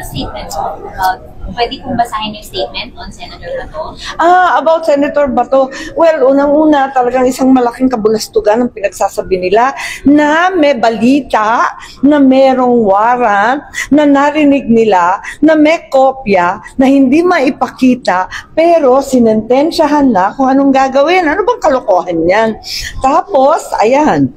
statement about, pwede kong basahin yung statement on Senator Bato? About Senator Bato, well, unang-una talagang isang malaking kabulastugan ang pinagsasabi nila na may balita, na merong warrant, na narinig nila, na may kopya, na hindi maipakita, pero sinentensyahan na kung anong gagawin. Ano bang kalokohan yan? Tapos, ayan,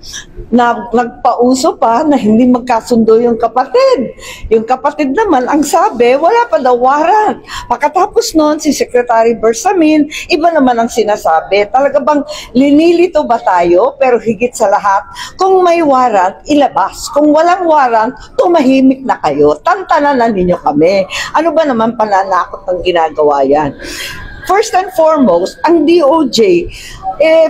nagpauso pa na hindi magkasundo yung kapatid. Yung kapatid naman, ang sabi, wala pa daw warrant. Pagkatapos noon, si Secretary Bersamin, iba naman ang sinasabi. Talaga bang linilito ba tayo? Pero higit sa lahat, kung may warrant, ilabas. Kung walang warrant, tumahimik na kayo. Tantanan na ninyo kami. Ano ba naman pananakot ng ginagawa yan? First and foremost, ang DOJ,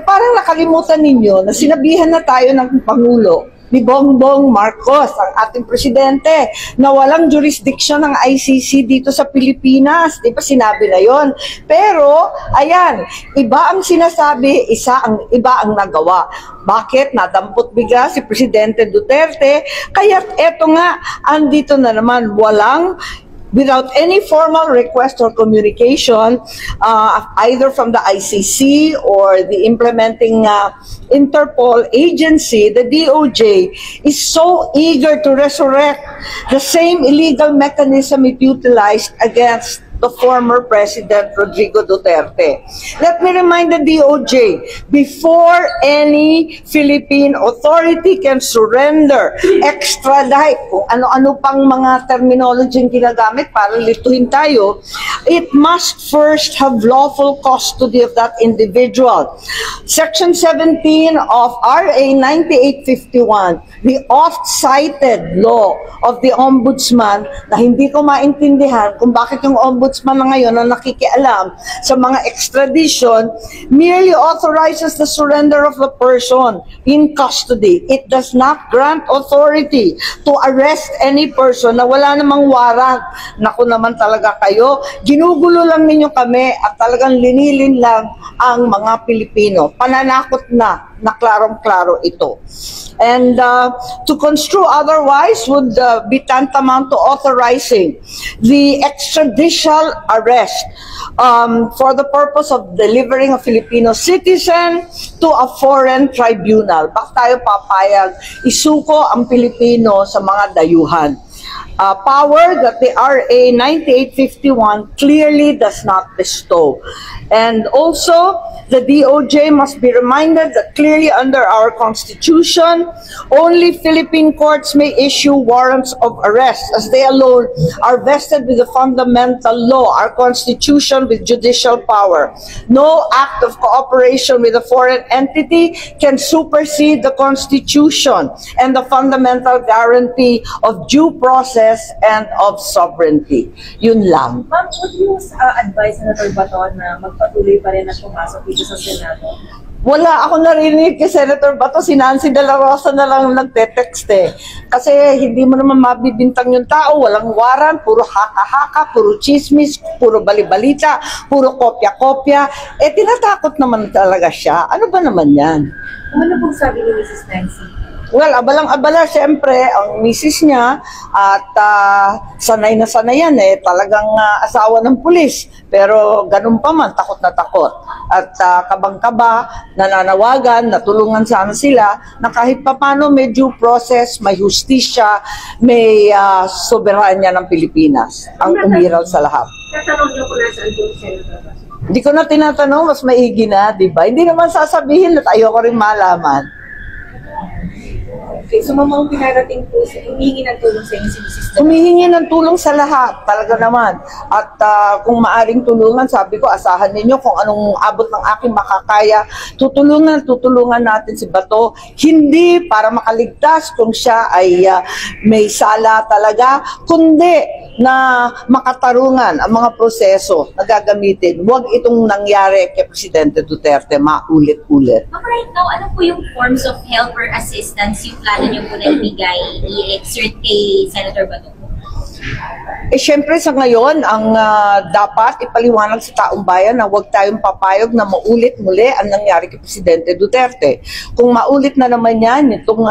parang nakalimutan ninyo na sinabihan na tayo ng Pangulo ni Bongbong Marcos, ang ating presidente, na walang jurisdiction ng ICC dito sa Pilipinas. Di ba sinabi na yon? Pero, ayan, iba ang sinasabi, iba ang nagawa. Bakit? Nadampot bigla si Presidente Duterte. Kaya eto nga, andito na naman, without any formal request or communication, either from the ICC or the implementing Interpol agency, the DOJ is so eager to resurrect the same illegal mechanism it utilized against the former President Rodrigo Duterte. Let me remind the DOJ, before any Philippine authority can surrender, extradite, kung ano-ano pang mga terminology yung ginagamit para lituhin tayo, it must first have lawful custody of that individual. Section 17 of RA 9851, the oft-cited law of the Ombudsman, na hindi ko maintindihan kung bakit yung Ombudsman na ngayon na nakikialam sa mga extradition, merely authorizes the surrender of the person in custody. It does not grant authority to arrest any person na wala namang warrant. Naku naman talaga kayo, ginugulo lang ninyo kami at talagang linilin lang ang mga Pilipino. Pananakot na klarong-klaro ito. And to construe otherwise would be tantamount to authorizing the extrajudicial arrest for the purpose of delivering a Filipino citizen to a foreign tribunal. Bakit tayo papayag isuko ang Pilipino sa mga dayuhan? Power that the RA 9851 clearly does not bestow. And also, the DOJ must be reminded that clearly under our Constitution, only Philippine courts may issue warrants of arrest, as they alone are vested with the fundamental law, our Constitution with judicial power. No act of cooperation with a foreign entity can supersede the Constitution and the fundamental guarantee of due process and of sovereignty. Yun lang. Ma'am, would you advise Senator Bato na magpatuloy pa rin at pumasok dito sa Senado? Wala ako narinig kay Senator Bato, si Nancy De La Rosa na lang nagte-text eh. Kasi hindi mo naman mabibintang yung tao, walang warrant, puro haka-haka, puro chismis, puro balibalita, puro kopya-kopya. Eh, tinatakot naman talaga siya. Ano ba naman yan? Ano pong sabi ni Mrs. Nancy? Well, abalang-abala siyempre ang misis niya at sanay na sanay yan eh, talagang asawa ng pulis. Pero ganun pa man, takot na takot. At kabang-kaba, nananawagan, natulungan sana sila na kahit papano may due process, may justisya, may soberanya ng Pilipinas ang umiral sa lahat. Tatanong niyo kung nasaan yung Senator Bato? Hindi ko na tinatanong, mas maigi na, di ba? Hindi naman sasabihin at ayoko rin malaman. Okay, so mamang pinarating po, humihingi ng tulong sa inyo si Mrs. Humihingi ng tulong sa lahat, talaga naman. At kung maaring tulungan, sabi ko, asahan ninyo kung anong abot ng aking makakaya. Tutulungan natin si Bato. Hindi para makaligtas kung siya ay may sala talaga, kundi na makatarungan ang mga proseso na gagamitin. Huwag itong nangyari kay Presidente Duterte maulit-ulit. Ma'am, right now, ano po yung forms of help or assistance yung plano niyo po na ibigay, i-exert kay Senator Bato? Syempre sa ngayon, ang dapat ipaliwanag sa taong bayan na huwag tayong papayag na maulit muli ang nangyari kay Presidente Duterte. Kung maulit na naman yan, itong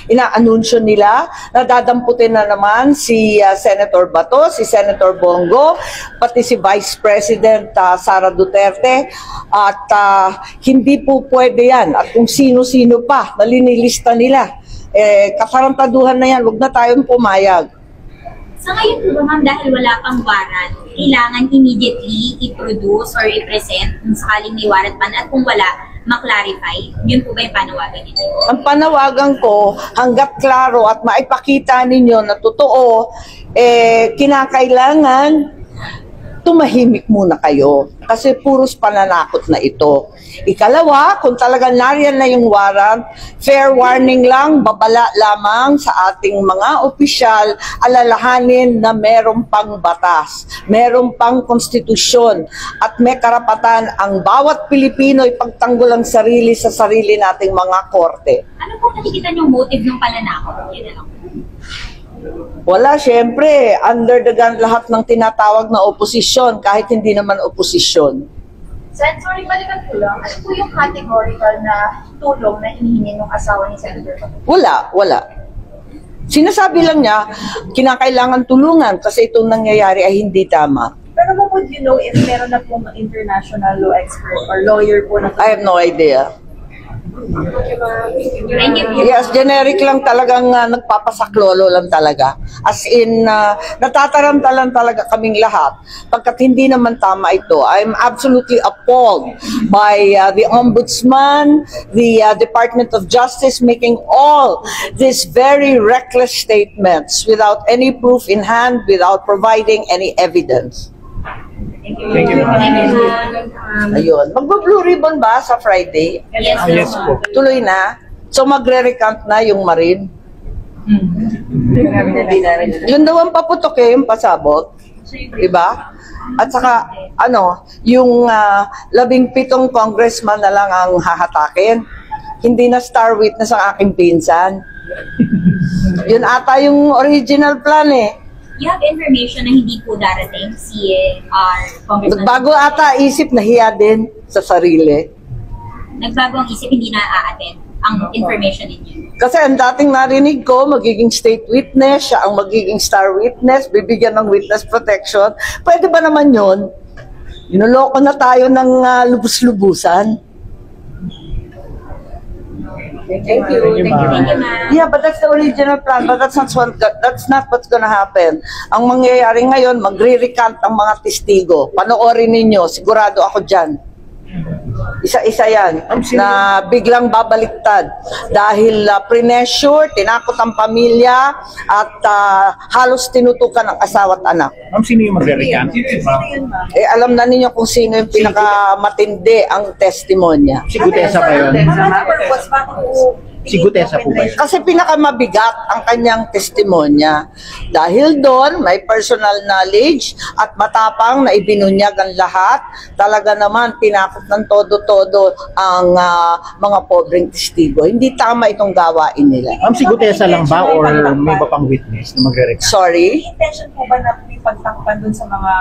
inaanunsyo nila, nadadamputin na naman si Senator Bato, si Senator Bongo, pati si Vice President Sara Duterte, at hindi po pwede yan. At kung sino-sino pa, nalinilista nila, katarantaduhan na yan, huwag na tayong pumayag. Sa ngayon po ba, ma'am, dahil wala pang warrant, kailangan immediately i-produce or i-present kung sakaling may warrant pa at kung wala, ma-clarify? Yun po ba yung panawagan ninyo? Ang panawagan ko, hanggat klaro at maipakita ninyo na totoo, kinakailangan tumahimik muna kayo kasi puros pananakot na ito. Ikalawa, kung talagang nariyan na yung warrant, fair warning lang, babala lamang sa ating mga opisyal, alalahanin na merong pang batas, merong pang konstitusyon, at may karapatan ang bawat Pilipino ipagtanggol ang sarili sa sarili nating mga korte. Ano po nakikita niyong motive ng pananakot? Yun na lang. Wala, syempre, under the gun lahat ng tinatawag na oposisyon, kahit hindi naman oposisyon. Sen, sorry, balikan ko lang. Ano po yung categorical na tulong na hinihingi ng asawa ni Senator Bato? Wala. Sinasabi lang niya, kinakailangan tulungan kasi itong nangyayari ay hindi tama. Pero would you know if meron na pong international law expert or lawyer po na I have no idea. Thank you po. Yes, generic lang talagang nagpapasaklolo lang talaga. As in, natataranta lang talaga kaming lahat. Pagkat hindi naman tama ito, I'm absolutely appalled by the Ombudsman, the Department of Justice making all these very reckless statements without any proof in hand, without providing any evidence. Thank you. Thank you. Thank you, ma'am. Ayun. Magbo-blue ribbon ba sa Friday? Yes, Yes ma'am. po. Tuloy na. So magre-recount na yung Marine. Yun daw ang paputok yung pasabot. Diba? At saka, yung 17 congressman na lang ang hahatakin. Hindi na star witness ang aking pinsan. Yun ata yung original plan eh. You have information na hindi po darating si Congressman. Bago ata isip, nahiya din sa sarili. Nagbago ang isip, hindi na a-attend ang information ninyo. Kasi ang dating narinig ko, magiging state witness, siya ang magiging star witness, bibigyan ng witness protection. Pwede ba naman yun? Inuloko na tayo ng lubus-lubusan. Thank you. Thank you, ma'am. Thank you, ma'am. Yeah, but that's the original plan. But that's not what's gonna happen. Ang mangyayari ngayon, magre-recant ang mga testigo. Panoorin ninyo, sigurado ako dyan. Isa-isa yan, na biglang babaliktad. Dahil pressure, tinakot ang pamilya, at halos tinutukan ang asawa at anak. Ma'am, sino yung magre-recant? Sino yun, ma'am? Alam na ninyo kung sino yung pinakamatindi ang testimonya. Si Gutesa ba yun? Ma'am, ano purpose? Bakit po? Si Gutesa po ba yun? Kasi pinakamabigat ang kanyang testimonya. Dahil doon, may personal knowledge at matapang na ibinunyag ang lahat. Talaga naman, tinakot ng todo-todo ang mga pobreng testigo. Hindi tama itong gawain nila. Ma'am, si Gutesa lang ba or may iba pang witness na magre-recant? Sorry? Intention po ba na may pagtakpan dun sa mga...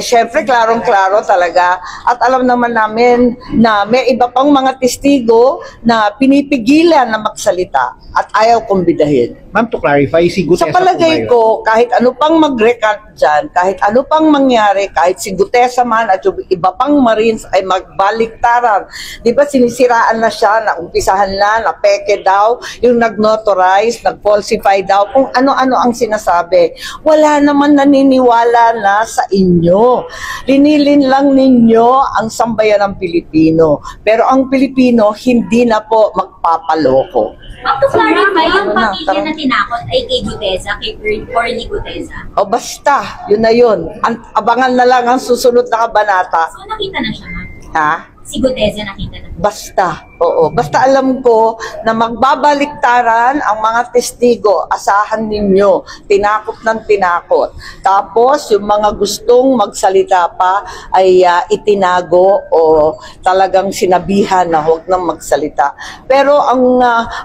Syempre, klarong-klaro talaga. At alam naman namin na may iba pang mga testigo na pinipigilan na magsalita at ayaw kumbidahin. Ma'am, to clarify, si Gutesa Sa palagay po ba yun? ko, kahit ano pang mag-recant dyan, kahit ano pang mangyari, kahit si Gutesa man at yung iba pang Marines ay magbaliktaran. Di ba sinisiraan na siya, naumpisahan na peke daw, yung nag-notarize, nag-falsify daw, kung ano-ano ang sinasabi. Wala naman naniniwala na sa inyo. Linilin lang ninyo ang sambayan ng Pilipino. Pero ang Pilipino, hindi na po magpapaloko. Ma'am, to clarify, yung Tara na, pamilya tara. na tinakot ay kay Gutesa, kay Corny Gutesa. O basta, yun na yun. Abangan na lang ang susunod na kabanata. So, nakita na siya, ma'am. Ha? si Guteza nakita na. Basta, oo. Basta alam ko na magbabaliktaran ang mga testigo, asahan ninyo, tinakot ng tinakot. Tapos, yung mga gustong magsalita pa ay itinago o talagang sinabihan na huwag nang magsalita. Pero ang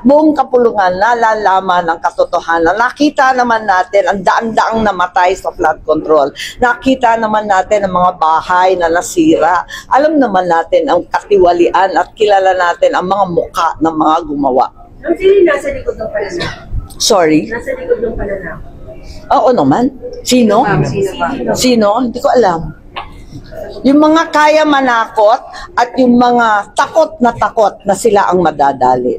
buong kapulungan, nalalaman ng katotohanan. Nakita naman natin ang daan-daang namatay sa flood control. Nakita naman natin ang mga bahay na nasira. Alam naman natin ang katiwalian at kilala natin ang mga mukha ng mga gumawa. Ang sino nasa likod ng pananakot? Sorry? Nasa likod ng pananakot? Oo naman. Sino? Ma'am, sino ba? Sino? Hindi ko alam. Yung mga kaya manakot at yung mga takot na sila ang madadali.